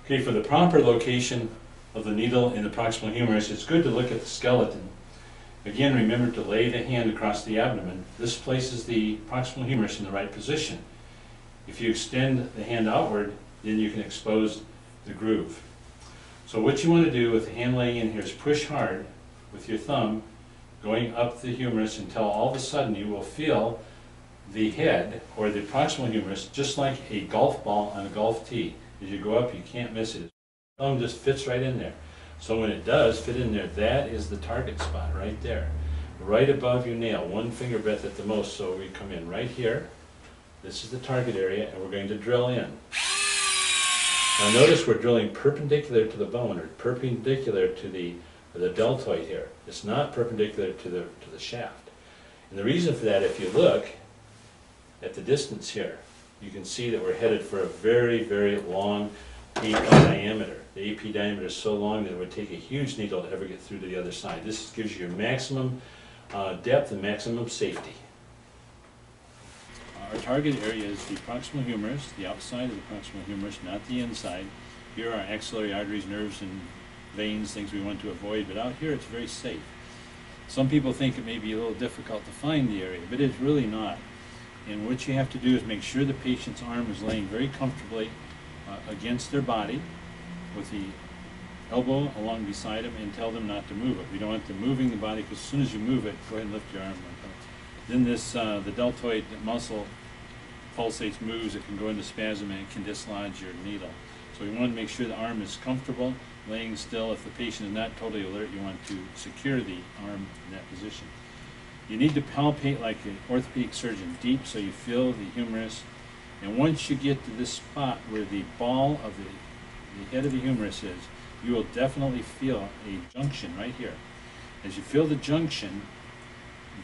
Okay, for the proper location of the needle in the proximal humerus, it's good to look at the skeleton. Again, remember to lay the hand across the abdomen. This places the proximal humerus in the right position. If you extend the hand outward, then you can expose the groove. So what you want to do with the hand laying in here is push hard with your thumb going up the humerus until all of a sudden you will feel the head or the proximal humerus just like a golf ball on a golf tee. As you go up, you can't miss it. The thumb just fits right in there. So when it does fit in there, that is the target spot right there, right above your nail, one finger breadth at the most. So we come in right here. This is the target area, and we're going to drill in. Now notice we're drilling perpendicular to the bone, or perpendicular to the deltoid here. It's not perpendicular to the shaft. And the reason for that, if you look at the distance here, you can see that we're headed for a very, very long AP diameter. The AP diameter is so long that it would take a huge needle to ever get through to the other side. This gives you your maximum depth and maximum safety. Our target area is the proximal humerus, the outside of the proximal humerus, not the inside. Here are axillary arteries, nerves, and veins, things we want to avoid, but out here it's very safe. Some people think it may be a little difficult to find the area, but it's really not. And what you have to do is make sure the patient's arm is laying very comfortably against their body with the elbow along beside them, and tell them not to move it. We don't want them moving the body, because as soon as you move it, go ahead and lift your arm like that. Then the deltoid muscle pulsates, moves, it can go into spasm, and it can dislodge your needle. So we want to make sure the arm is comfortable, laying still. If the patient is not totally alert, you want to secure the arm in that position. You need to palpate like an orthopedic surgeon, deep, so you feel the humerus. And once you get to this spot where the ball of the head of the humerus is, you will definitely feel a junction right here. As you feel the junction,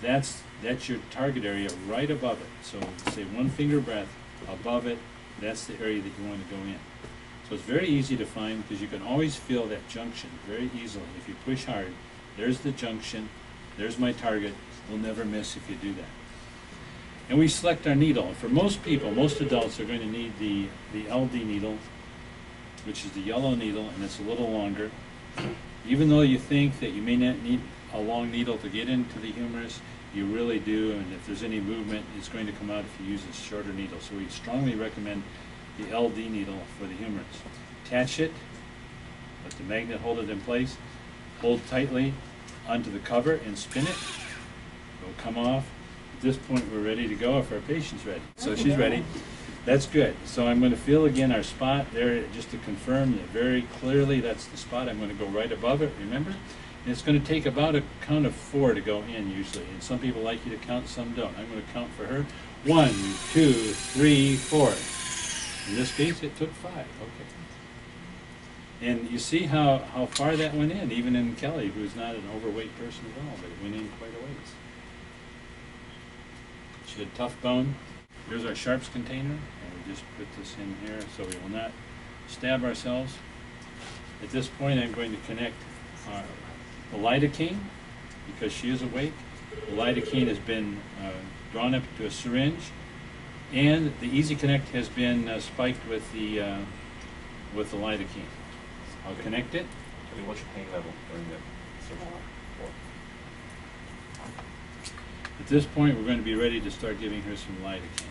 that's your target area right above it. So say one finger breadth above it, that's the area that you want to go in. So it's very easy to find, because you can always feel that junction very easily. If you push hard, there's the junction, there's my target. We'll never miss if you do that. And we select our needle. And for most people, most adults are going to need the LD needle, which is the yellow needle, and it's a little longer. Even though you think that you may not need a long needle to get into the humerus, you really do, and if there's any movement, it's going to come out if you use a shorter needle. So we strongly recommend the LD needle for the humerus. Attach it, let the magnet hold it in place, hold tightly onto the cover and spin it. It will come off. At this point, we're ready to go if our patient's ready. So she's ready. That's good. So I'm going to feel again our spot there, just to confirm that very clearly that's the spot. I'm going to go right above it, remember? And it's going to take about a count of 4 to go in usually. And some people like you to count, some don't. I'm going to count for her. 1, 2, 3, 4. In this case, it took 5. Okay. And you see how far that went in, even in Kelly, who's not an overweight person at all, but it went in quite a ways. She had tough bone. Here's our sharps container, and we just put this in here so we will not stab ourselves. At this point, I'm going to connect the lidocaine, because she is awake. The lidocaine has been drawn up to a syringe, and the Easy Connect has been spiked with the lidocaine. I'll connect it. Tell me what's your pain level during the surgery? At this point, we're going to be ready to start giving her some lidocaine.